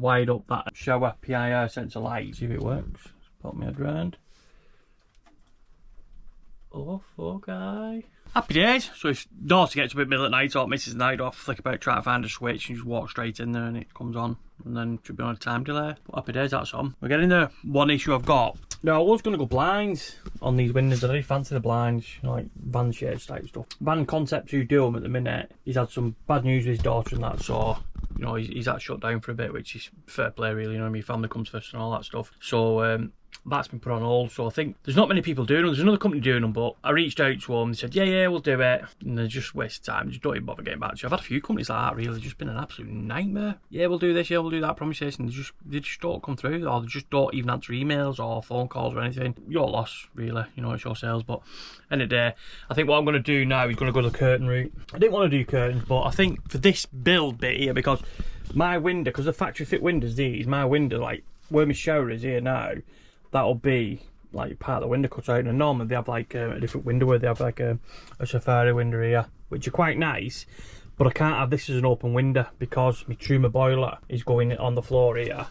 wired up that shower PIR sensor light. See if it works. Put my head round. Oh, okay. Happy days. So if daughter gets a bit middle at night or misses the night off, flick about, try to find a switch and just walk straight in there and it comes on. And then it should be on a time delay. But happy days, that's on. We're getting there. One issue I've got. Now, I was going to go blinds on these windows. I really fancy the blinds, you know, like van shades type stuff. Van Concepts who do them at the minute, he's had some bad news with his daughter and that, so, you know, he's had shut down for a bit, which is fair play really, you know what I mean, family comes first and all that stuff. So, that's been put on hold, so I think there's not many people doing them. There's another company doing them, but I reached out to them, they said, yeah, we'll do it. And they just waste time, just don't even bother getting back to you. I've had a few companies like that, really, it's just been an absolute nightmare. Yeah, we'll do this, yeah, we'll do that, promises, and they just don't come through, or they just don't even answer emails or phone calls or anything. Your loss, really, you know, it's your sales. But end of the day, I think what I'm going to do now is going to go the curtain route. I didn't want to do curtains, but I think for this build bit here, because my window, because the factory fit windows these, my window, like where my shower is here now, that'll be like part of the window cut out. And normally they have like a different window where they have like a safari window here, which are quite nice, but I can't have this as an open window because my Truma boiler is going on the floor here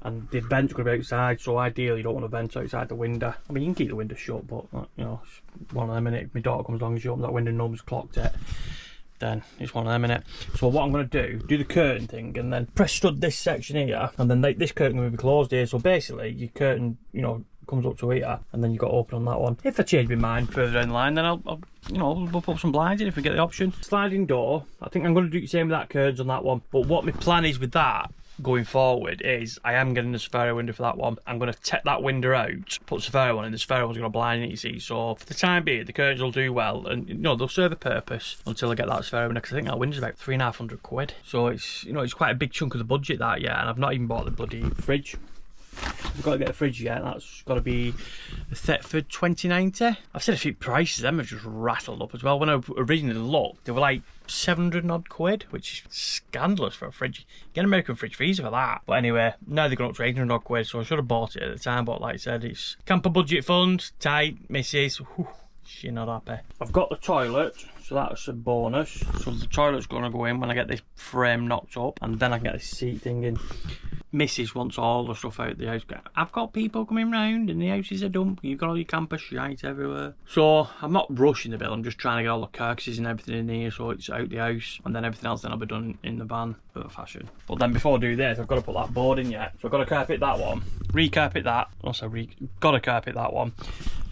and the vent's going to be outside, so ideally you don't want to vent outside the window. I mean, you can keep the window shut, but you know, it's one of them, innit? If my daughter comes along and she opens that window and nobody's clocked it, then it's one of them, innit? So what I'm going to do the curtain thing and then press stud this section here, and then this curtain will be closed here. So basically your curtain, you know, comes up to here and then you've got to open on that one. If I change my mind further down the line, then I'll you know, we'll put some blinds in if we get the option. Sliding door, I think I'm going to do the same with that curtains on that one, but what my plan is with that going forward is I am getting the safari window for that one. I'm going to take that window out, put the safari one in, the safari one's going to blind it, you see. So for the time being, the curtains will do well, and you know, they'll serve a purpose until I get that safari window, because I think that window's about £350. So it's, you know, it's quite a big chunk of the budget that, yeah, and I've not even bought the bloody fridge. We've got to get a fridge yet, that's got to be the Thetford 2090. I've seen a few prices, them have just rattled up as well. When I originally looked, they were like 700 odd quid, which is scandalous for a fridge. Get an American fridge freezer for that. But anyway, now they've gone up to 800 odd quid, so I should have bought it at the time, but like I said, it's camper budget fund, tight, missus, whew, she's not happy. I've got the toilet, so that's a bonus. So the toilet's going to go in when I get this frame knocked up, and then I can get this seat thing in. Mrs wants all the stuff out the house. I've got people coming round and the house is a dump. You've got all your camper shite everywhere. So I'm not rushing the bill, I'm just trying to get all the carcasses and everything in here so it's out the house, and then everything else then I'll be done in the van for fashion. But then before I do this, I've got to put that board in yet. So I've got to carpet that one, re-carpet that, also got to carpet that one,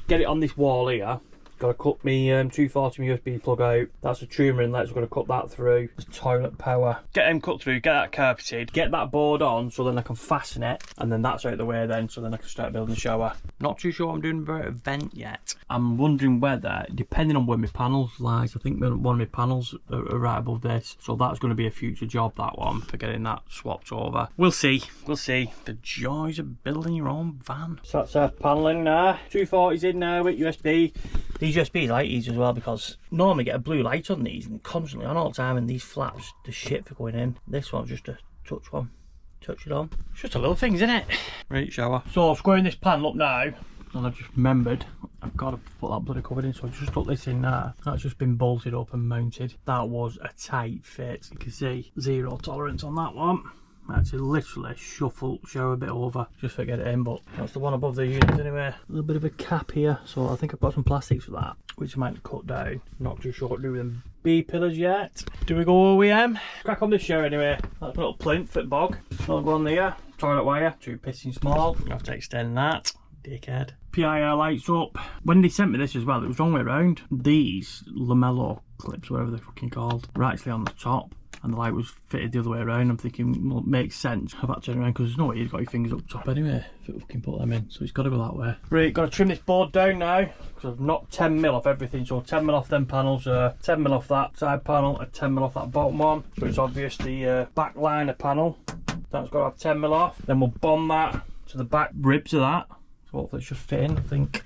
get it on this wall here. Got to cut me 240 USB plug out. That's a tumour inlet, so I've got to cut that through. There's toilet power. Get them cut through, get that carpeted, get that board on so then I can fasten it, and then that's out the way then, so then I can start building the shower. Not too sure what I'm doing about a vent yet. I'm wondering whether, depending on where my panels lies, I think one of my panels are right above this, so that's going to be a future job, that one, for getting that swapped over. We'll see, we'll see. The joys of building your own van. So that's our panelling now. 240's in now with USB. These USB light these as well, because normally get a blue light on these and constantly on all the time, and these flaps, the shit for going in. This one's just a touch one. Touch it on. It's just a little thing, isn't it? Right, shower. So I'm squaring this panel up now, and I've just remembered I've got to put that bloody cover in, so I've just put this in there. That's just been bolted up and mounted. That was a tight fit. You can see zero tolerance on that one. I had to literally shuffle shower a bit over just to get it in, but that's the one above the unit anyway. A little bit of a cap here, so I think I've got some plastics for that, which I might cut down. Not too sure what to do with them B pillars yet. Do we go OEM? Crack on this shower anyway. That's a little plinth at bog. I'll go on there. Toilet wire, too pissing small. You have to extend that. Dickhead. PIR lights up. When they sent me this as well, it was the wrong way around. These lamello clips, whatever they're fucking called, were actually on the top, and the light was fitted the other way around. I'm thinking, well, it makes sense. I've had to turn around because there's no way you've got your fingers up top anyway if we can put them in, so it's got to go that way. Right, got to trim this board down now because I've knocked 10mm off everything. So 10mm off them panels, 10mm off that side panel, and 10mm off that bottom one. So it's obvious the back liner panel, that's got to have 10mm off. Then we'll bond that to the back ribs of that. So hopefully it should fit in. I think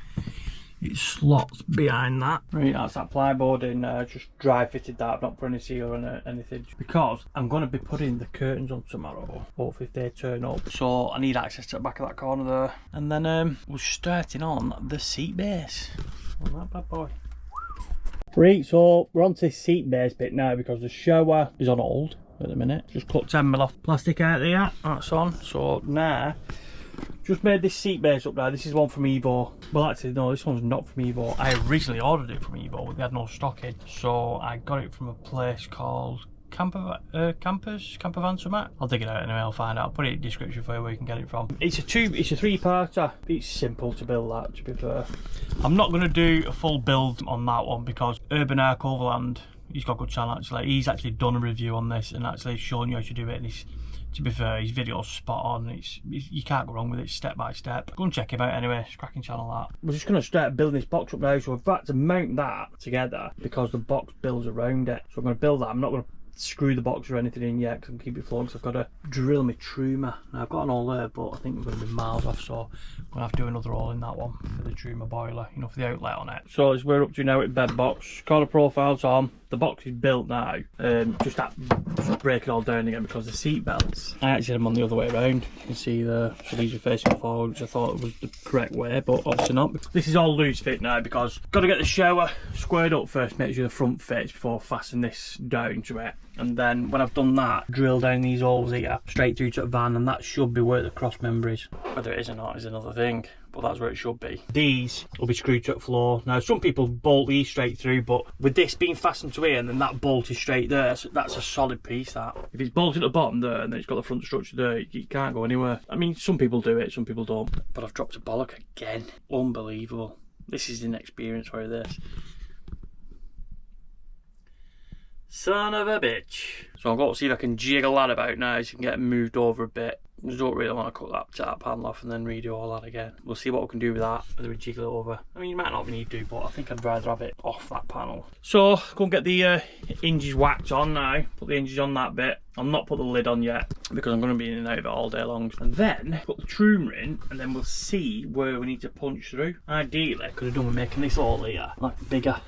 it slots behind that. Right, that's that plyboard in. Just dry fitted that. I've not put any seal on anything because I'm going to be putting the curtains on tomorrow, hopefully if they turn up. So I need access to the back of that corner there. And then we're starting on the seat base on that bad boy. Right, so we're on to the seat base bit now because the shower is on hold. at the minute. Just cut 10mm off plastic out there, that's on. So now, just made this seat base up there. This is one from Evo. Well, actually, no, this one's not from Evo. I originally ordered it from Evo, but they had no stock in. So I got it from a place called Camper Van something. I'll dig it out anyway, I'll find out. I'll put it in the description for you where you can get it from. It's a 3-parter. It's simple to build that, to be fair. I'm not going to do a full build on that one because Urban Arc Overland, he's got a good channel actually. He's actually done a review on this and actually shown you how to do it, and he's, to be fair, his video's spot on. You can't go wrong with it, step by step. Go and check him out anyway, it's a cracking channel that. We're just going to start building this box up now, so we've had to mount that together because the box builds around it. So I'm going to build that. I'm not going to screw the box or anything in yet because I'm keeping it flowing, because I've got to drill my troomer. Now I've got an hole there, but I think we're going to be miles off, so I'm going to have to do another hole in that one for the troomer boiler, you know, for the outlet on it. So as we're up to now with bed box, corner profiles on. The box is built now. Just break it all down again because the seat belts, I actually had them on the other way around. You can see there, so these are facing forward, which I thought was the correct way, but obviously not. This is all loose fit now because got to get the shower squared up first, make sure the front fits before fastening this down to it. And then when I've done that, drill down these holes here straight through to the van, and that should be where the cross member is. Whether it is or not is another thing, but that's where it should be. These will be screwed to the floor. Now some people bolt these straight through, but with this being fastened to here and then that bolt is straight there, so that's a solid piece. That if it's bolted at the bottom there and then it's got the front structure there, you can't go anywhere. I mean, some people do it, some people don't. But I've dropped a bollock again. Unbelievable. This is inexperience for this. Son of a bitch. So I've got to see if I can jiggle that about now so you can get it moved over a bit. I just don't really want to cut that top panel off and then redo all that again. We'll see what we can do with that, whether we jiggle it over. I mean, you might not need to, but I think I'd rather have it off that panel. So, go and get the hinges whacked on now. Put the hinges on that bit. I'll not put the lid on yet because I'm going to be in and out of it all day long. And then put the troomer in, and then we'll see where we need to punch through. Ideally, I could have done with making this all here, like bigger.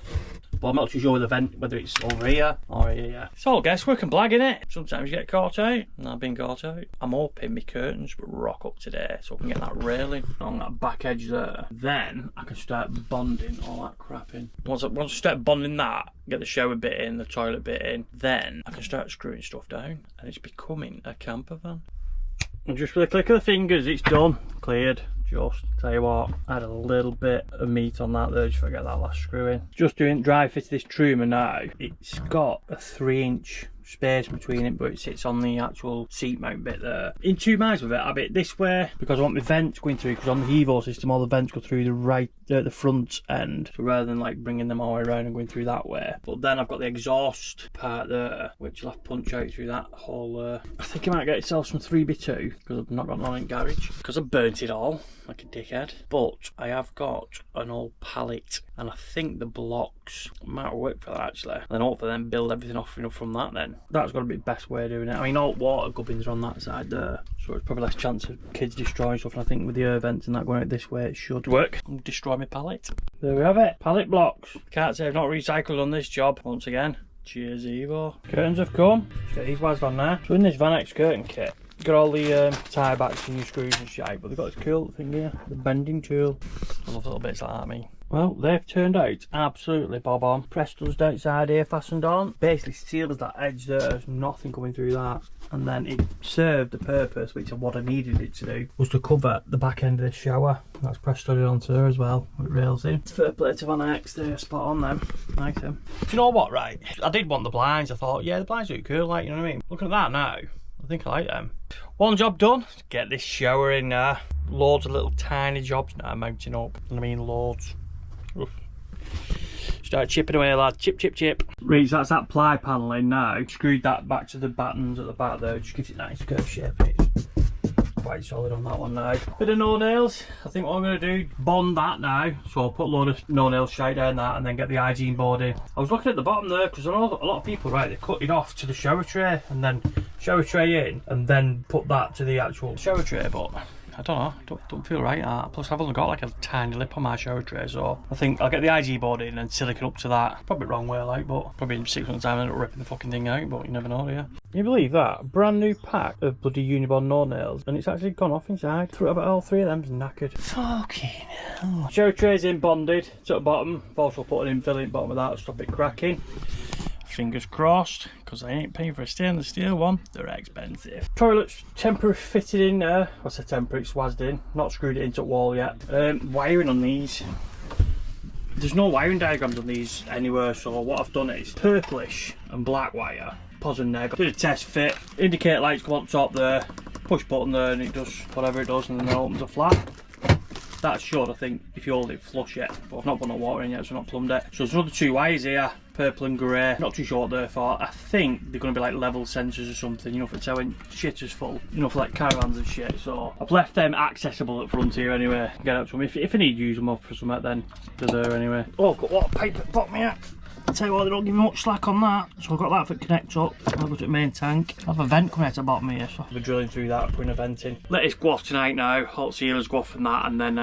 But I'm not too sure with the vent, whether it's over here or here, yeah. It's all guesswork and blag, innit? Sometimes you get caught out, and I've been caught out. I'm hoping my curtains will rock up today so I can get that railing on that back edge there. Then I can start bonding all that crap in. Once I start bonding that, get the shower bit in, the toilet bit in, then I can start screwing stuff down, and it's becoming a camper van. And just with a click of the fingers, it's done, cleared. Just tell you what, I had a little bit of meat on that there, just forget that last screw in. Just doing dry fit this troomer now. It's got a 3-inch space between it, but it sits on the actual seat mount bit there. In two minds with it, I have it this way because I want my vents going through, because on the Evo system all the vents go through the front end, so rather than like bringing them all the way around and going through that way. But then I've got the exhaust part there, which I'll have to punch out through that hole there. I think I might get myself some 3x2 because I've not got none in garage because I burnt it all like a dickhead. But I have got an old pallet, and I think the blocks might work for that actually. And then hopefully then build everything off, you know, from that then. That's got to be the best way of doing it. I mean, all water gubbins are on that side there, so it's probably less chance of kids destroying stuff, and I think with the air vents and that going out this way it should work. I'll destroy my pallet. There we have it, pallet blocks. Can't say I've not recycled on this job once again. Cheers Evo. Curtains have come. Let's get these wires on now. So in this Van X curtain kit, got all the tie backs and new screws and shit, but they've got this cool thing here, the bending tool. I love little bits like that, me. Well, they've turned out absolutely bob on. Pressed us outside here, fastened on. Basically seals that edge there, there's nothing coming through that. And then it served the purpose, which is what I needed it to do, was to cover the back end of the shower. That's pressed studded onto there as well, with rails in. Fair play to Van X there, spot on them. Nice them. Do you know what, right? I did want the blinds, I thought, yeah, the blinds look cool, like, you know what I mean? Looking at that now, I think I like them. One job done, get this shower in there. Loads of little tiny jobs now mounting up. I mean, loads. Oof. Start chipping away, lad. Chip, chip, chip. Right, so that's that ply panel in now. Screwed that back to the battens at the back there. Just gives it a nice curved shape. It's quite solid on that one now. Bit of no nails. I think what I'm going to do, bond that now. So I'll put a load of no nails straight down that and then get the hygiene board in. I was looking at the bottom there because I know a lot of people, right, they cut it off to the shower tray and then shower tray in and then put that to the actual shower tray, but I don't know, don't feel right. Plus I've only got like a tiny lip on my shower tray, so I think I'll get the IG board in and silicon up to that. Probably the wrong way, like, but probably in 6 months time I'll end up ripping the fucking thing out, but you never know, do you? Can you believe that? Brand new pack of bloody Unibond no nails, and it's actually gone off inside. About all 3 of them's knackered. Fucking hell. Shower tray's in bonded to the bottom. I've also put an infill in the bottom of that to stop it cracking. Fingers crossed, because I ain't paying for a stainless steel one. They're expensive. Toilet's temporary fitted in there. I said temporary, it's wazzed in. Not screwed it into the wall yet. Wiring on these. There's no wiring diagrams on these anywhere, so what I've done is purplish and black wire. Pos and neg. Did a test fit. Indicator lights come on top there. Push button there and it does whatever it does, and then it opens a flap. That should, I think, if you hold it, flush it. But I've not put no water in yet, so I've not plumbed it. So there's another 2 wires here, purple and grey. Not too sure what they're for. I think they're going to be like level sensors or something, you know, for telling shit is full. You know, for like caravans and shit. So I've left them accessible at front here anyway. Get out to them. If I need to use them up for something, then they're there anyway. Oh, I've got water pipe at the bottom here. I'll tell you what, they don't give me much slack on that. So I've got that for connect up. I'll go to the main tank. I have a vent coming out the bottom here, so I'll be drilling through that and putting a vent in. Let this go off tonight now. Hot sealers go off from that, and then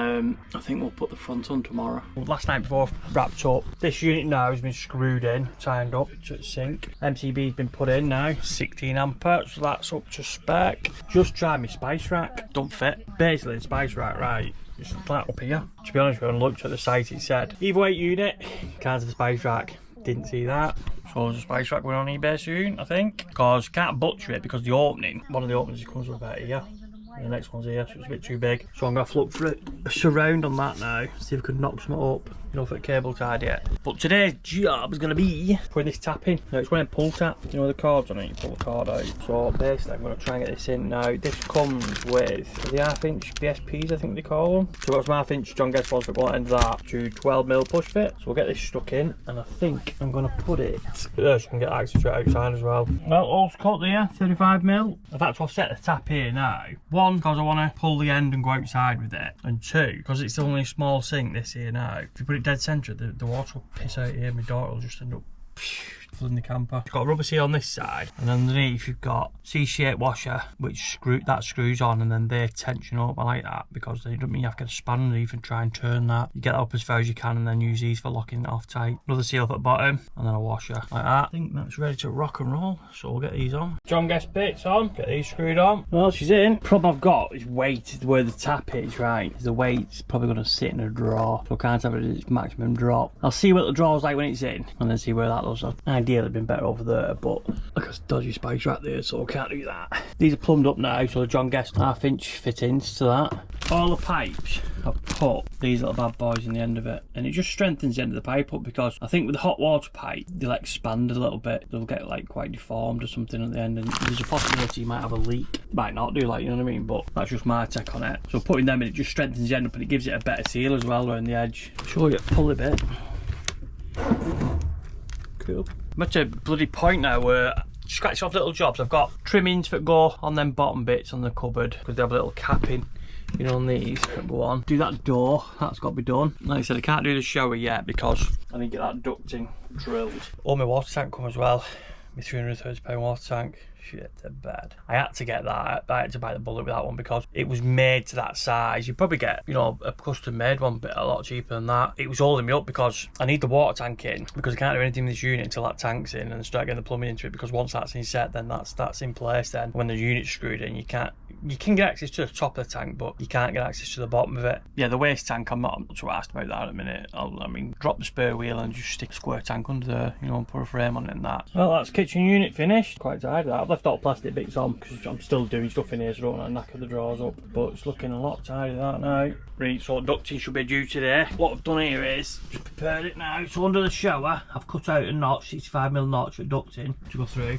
I think we'll put the front on tomorrow. Last night before I've wrapped up, this unit now has been screwed in, timed up to the sink. MCB's been put in now, 16 ampere, so that's up to spec. Just tried my spice rack, don't fit. Basically the spice rack, right, it's flat up here. To be honest, when I looked at the site, it said Evo 8 unit, can't have the spice rack. Didn't see that. So there's a spice rack going on eBay soon, I think. Because can't butcher it because the opening, one of the openings comes with about here. And the next one's here, so it's a bit too big. So I'm going to have to look for a surround on that now. See if I can knock some up, you know, for the cable tied yet. But today's job is going to be putting this tap in. Now it's when I pull tap, you know the cards on it, you pull the card out. So basically I'm going to try and get this in now. This comes with the half-inch BSPs, I think they call them. So I've got some half-inch John Guest ones, but one end of that to 12mm push fit. So we'll get this stuck in, and I think I'm going to put it there so I can get access to it outside as well. Well, all's cut there, 35mm. I've had to offset the tap here now. One, because I want to pull the end and go outside with it, and 2, because it's only a small sink this here now. If you put it dead centre, the water will piss out here, my daughter will just end up flooding the camper. It's got a rubber seal on this side, and underneath you've got C-shaped washer which screws on, and then they tension up. I like that because they don't mean you have to get a spanner underneath and try and turn that. You get that up as far as you can and then use these for locking it off tight. Another seal up at the bottom and then a washer like that. I think that's ready to rock and roll, so we'll get these on. John Guest bits on, get these screwed on. Well, she's in. Problem I've got is weight, where the tap is, right? The weight's probably going to sit in a drawer, so I can't have it at its maximum drop. I'll see what the drawer's like when it's in and then see where that does. Ideally it'd been better over there, but like a dodgy spice right there, so I can't do that. These are plumbed up now, so the John Guest half-inch fittings to that. All the pipes, I've put these little bad boys in the end of it, and it just strengthens the end of the pipe up, because I think with the hot water pipe they'll expand a little bit, they'll get like quite deformed or something at the end, and there's a possibility you might have a leak. Might not do, like, you know what I mean, but that's just my take on it. So putting them in, it just strengthens the end up and it gives it a better seal as well around the edge. Show you, pull it a bit. Cool. I'm at a bloody point now where scratch off little jobs. I've got trimmings that go on them bottom bits on the cupboard because they have a little capping, you know, on these that go on. Do that door, that's got to be done. Like I said, I can't do the shower yet because I need to get that ducting drilled. Oh, my water tank come as well. My £330 water tank. Shit, they're bad. I had to get that. I had to bite the bullet with that one because it was made to that size. You probably get, you know, a custom made one, but a lot cheaper than that. It was holding me up because I need the water tank in, because I can't do anything with this unit until that tank's in and start getting the plumbing into it, because once that's in set, then that's in place. Then when the unit's screwed in, you can get access to the top of the tank, but you can't get access to the bottom of it. Yeah, the waste tank, I'm not too asked about that in a minute. I mean, drop the spare wheel and just stick a square tank under there, you know, and put a frame on it and that. Well, that's kitchen unit finished. Quite tired of that. I've left all plastic bits on because I'm still doing stuff in here, so I don't want to knacker the drawers up, but it's looking a lot tired of that now. Right, so ducting should be due today. What I've done here is just prepared it now. So under the shower, I've cut out a notch, 65mm notch for ducting to go through.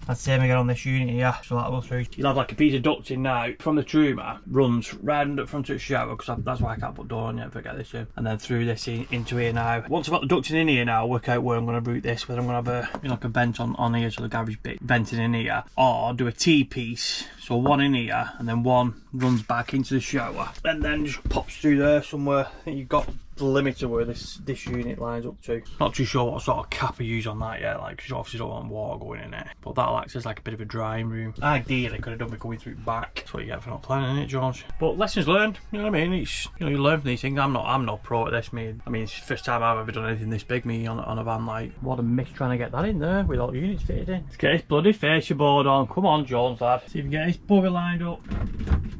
That's the same again on this unit here, so that'll go through. You'll have like a piece of ducting now from the truma, runs right under front of the shower, because that's why I can't put door on yet if I get this in, and then through this into here now. Once I've got the ducting in here now, I'll work out where I'm going to route this, whether I'm going to have a, you know, like a vent on here, so the garage bit venting in here, or do a T-piece, so one in here and then one runs back into the shower and then just pops through there somewhere. I think you've got the limiter where this unit lines up to. Not too sure what sort of cap I use on that yet, like, because you obviously don't want water going in it, but that'll act as like a bit of a drying room. Ideally could have done me going through back. That's what you get for not planning it, George. But lessons learned, you know what I mean? It's, you know, you learn from these things. I'm not pro at this, me. I mean, it's the first time I've ever done anything this big, me, on a van. Like, what a miss trying to get that in there with all the units fitted in. Let's get this bloody fascia board on. Come on, Jones, lad. See if we can get this bugger lined up.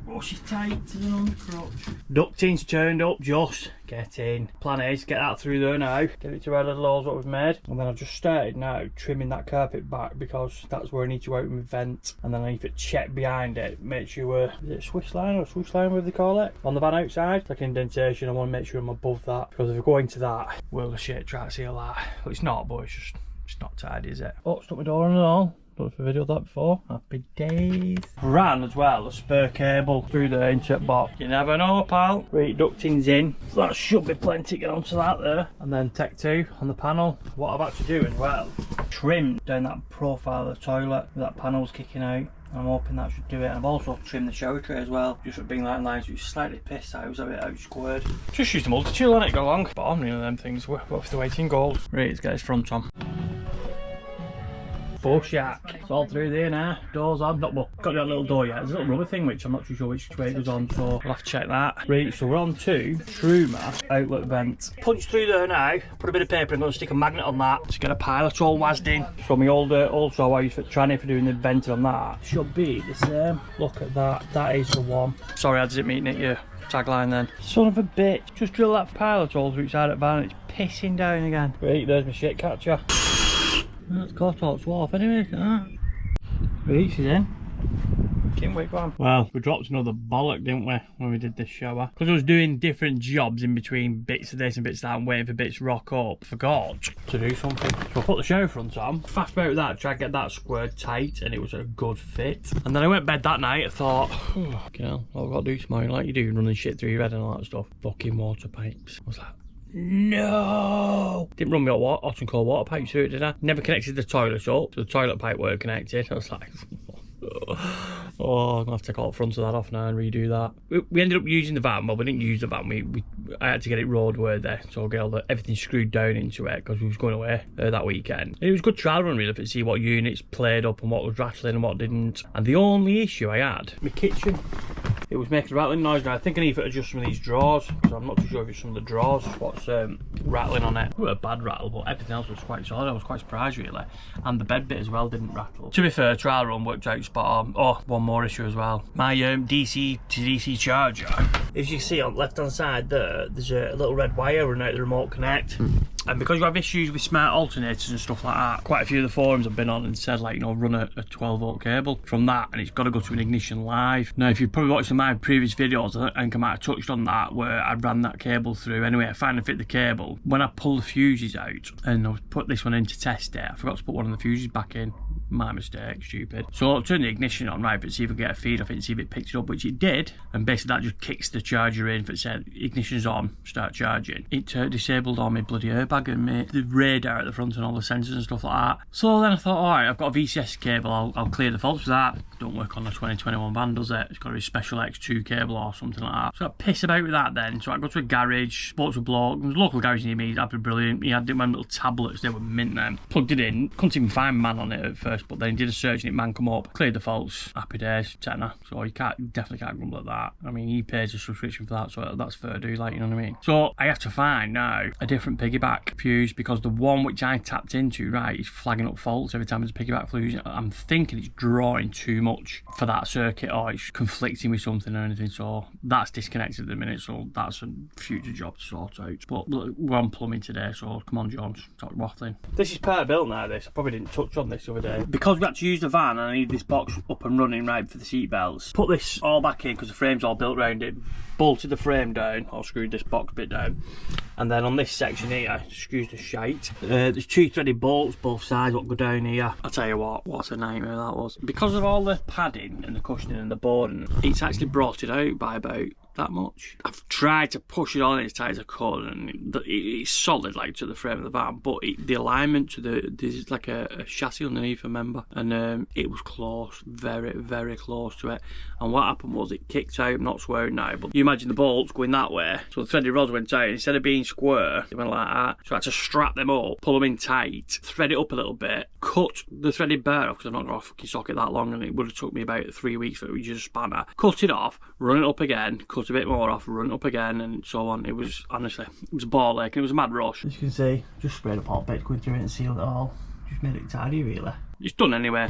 Oh, she's tight to the on the crotch. Ducting's turned up just. get in. Plan is get that through there now, get it to our little holes what we've made, and then I've just started now trimming that carpet back because that's where I need to open my vent, and then I need to check behind it, make sure is it Swiss line or swoosh line, whatever they call it, on the van outside, like an indentation. I want to make sure I'm above that, because if I go into that world of shit, try to seal that. Well, it's not, but it's not tidy, is it? Oh, stuck my door on and all. Don't know if I videoed that before. Happy days. Ran as well a spare cable through the insert box. You never know, pal. Right, ducting's in. So that should be plenty to get onto that there. And then Tech 2 on the panel. What I've had to do as well, trim down that profile of the toilet. That panel's kicking out. I'm hoping that should do it. I've also trimmed the shower tray as well, just for being that line, so it's slightly pissed out, it was a bit out squared. Just used a multi-tool on it, go along. But I'm of them things worth the weight in gold. Right, let's get his front on. Shack. It's all through there now. Doors on. Not well, got that little door yet. There's a little rubber thing which I'm not too sure which way it goes on, so we'll have to check that. Right, so we're on to Truma outlet vent. Punch through there now. Put a bit of paper and I'm going to stick a magnet on that to get a pilot all wazzed in. So my old also I used for tranny for doing the venting on that should be the same. Look at that. That is the one. Sorry, I didn't mean it your tagline then. Son of a bitch. Just drill that pilot hole through side of the van. It's pissing down again. Right, there's my shit catcher. That's Courtault's Wharf anyway, look at that. Right, she's in. Can't wait for him. Well, we dropped another bollock, didn't we, when we did this shower? Because I was doing different jobs in between bits of this and bits of that and waiting for bits to rock up. Forgot to do something. So I put the shower front on, fast about that, tried to get that squared tight, and it was a good fit. And then I went to bed that night, I thought, oh, what I've got to do tomorrow, like you do, running shit through your head and all that stuff. Fucking water pipes. I was like, no! Didn't run me hot and cold water pipes through it, did I? Never connected the toilet up, so the toilet pipe weren't connected. I was like, oh, I'm gonna have to take all the front of that off now and redo that. We ended up using the van. Well, we didn't use the van. I had to get it roadworthy, so I'll get everything screwed down into it because we was going away that weekend. It was a good trial run really to see what units played up and what was rattling and what didn't. And the only issue I had, my kitchen. It was making a rattling noise now. I think I need to adjust some of these drawers, because I'm not too sure if it's some of the drawers what's rattling on it. It was a bad rattle, but everything else was quite solid. I was quite surprised really. And the bed bit as well didn't rattle. To be fair, trial run worked out spot on. Oh, one more issue as well. My DC to DC charger. As you see on the left hand side there, there's a little red wire running out the remote connect. And because you have issues with smart alternators and stuff like that, quite a few of the forums I've been on and said, like, you know, run a 12 volt cable from that, and it's got to go to an ignition live. Now, if you've probably watched some of my previous videos, I think I might have touched on that, where I ran that cable through. Anyway, I finally fit the cable. When I pulled the fuses out and I put this one in to test it, I forgot to put one of the fuses back in. My mistake, stupid. So I'll turn the ignition on, right, but see if I get a feed off it and see if it picks it up, which it did. And basically that just kicks the charger in. If it said ignition's on, start charging. It disabled all my bloody airbag and the radar at the front and all the sensors and stuff like that. So then I thought, alright, I've got a VCS cable, I'll clear the faults for that. Don't work on the 2021 van, does it? It's got to be a special X2 cable or something like that. So I pissed about with that then. So I got to a garage, spoke to a bloke. There was a local garage near me, that'd be brilliant. He had one little tablets, they were mint then. Plugged it in, couldn't even find man on it at first, but then he did a search and it man come up, cleared the faults, happy days, tenner. So you definitely can't grumble at that. I mean, he pays a subscription for that, so that's fair do, like, you know what I mean? So I have to find now a different piggyback fuse, because the one which I tapped into, right, is flagging up faults every time there's a piggyback fuse. I'm thinking it's drawing too much for that circuit, or it's conflicting with something or anything, so that's disconnected at the minute, so that's a future job to sort out. But we're on plumbing today, so come on, John, stop waffling. This is part built now, this. I probably didn't touch on this the other day. Because we had to use the van and I need this box up and running, right, for the seat belts. Put this all back in because the frame's all built around it. Bolted the frame down, or screwed this box bit down, and then on this section here, screws the shite. There's two threaded bolts both sides what go down here. I'll tell you what a nightmare that was. Because of all the padding and the cushioning and the boarding, it's actually brought it out by about that much. I've tried to push it on as tight as I could, and it's solid, like, to the frame of the van, but the alignment to there's like a chassis underneath, remember, and it was close, very, very close to it. And what happened was it kicked out. I'm not swearing now, but you imagine the bolts going that way, so the threaded rods went out, and instead of being square, they went like that. So I had to strap them up, pull them in tight, thread it up a little bit, cut the threaded bar off, because I'm not going to fucking socket that long, and it would have took me about 3 weeks for it, which is a spanner. Cut it off, run it up again, cut a bit more off, run it up again, and so on. It was, honestly, it was a ball ache, and it was a mad rush. As you can see, just sprayed up hot bits going through it and sealed it all. Just made it tidy, really. It's done anyway.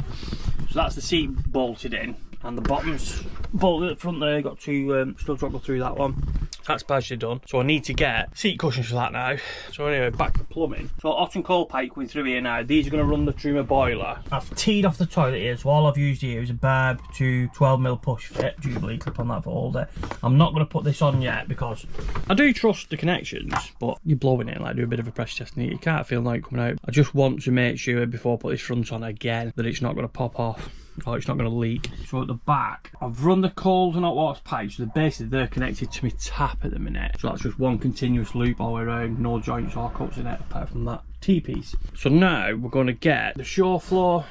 So that's the seat bolted in, and the bottom's bolted at the front there. Got two studs that go through that one. That's partially done. So I need to get seat cushions for that now. So anyway, back to plumbing. So hot and cold pipe going through here now. These are going to run the through my boiler. I've teed off the toilet here, so all I've used here is a Barb to 12mm push fit. Jubilee clip on that for all day. I'm not going to put this on yet because I do trust the connections, but you're blowing it, like do a bit of a pressure test and you can't feel like coming out. I just want to make sure before I put this front on again that it's not going to pop off. Oh, it's not going to leak. So at the back, I've run the cold and hot water pipes. So they're connected to my tap at the minute. So that's just one continuous loop all the way around, no joints or cuts in it apart from that T-piece. So now we're going to get the sheer floor,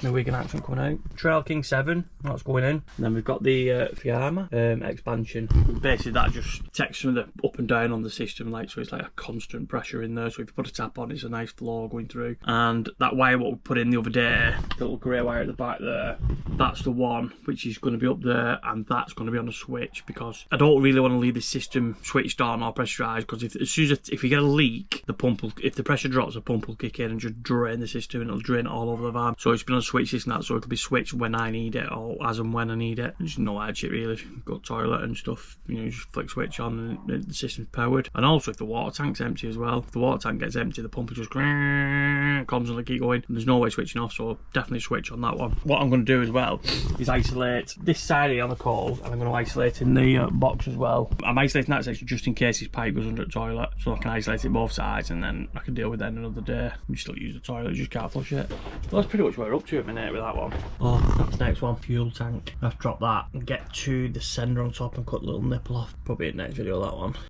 no Wigan accent coming out. Trail King 7, that's going in. And then we've got the Fiamma expansion. Basically that just takes some of the up and down on the system, like, so it's like a constant pressure in there. So if you put a tap on, it's a nice floor going through. And that wire what we put in the other day, the little grey wire at the back there, that's the one which is going to be up there, and that's going to be on a switch, because I don't really want to leave the system switched on or pressurised, because if you get a leak, the pump will, if the pressure drops, the pump will kick in and just drain the system, and it'll drain it all over the van. So it's been on a switch this and that, so it'll be switched when I need it, or as and when I need it. Just no hard shit really. Got toilet and stuff, you know, just flick switch on and the system's powered. And also if the water tank's empty as well, if the water tank gets empty, the pump will just constantly keep going, and there's no way switching off, so definitely switch on that one. What I'm going to do as well is isolate this side here on the cold, and I'm going to isolate in the box as well. I'm isolating that section just in case this pipe goes under the toilet, so I can isolate it both sides, and then I can deal with that another day. You still use the toilet, just can't flush it. Well, that's pretty much what we're up to at the minute with that one. Oh, that's the next one, fuel tank. I have to drop that and get to the sender on top and cut the little nipple off. Probably in the next video, that one.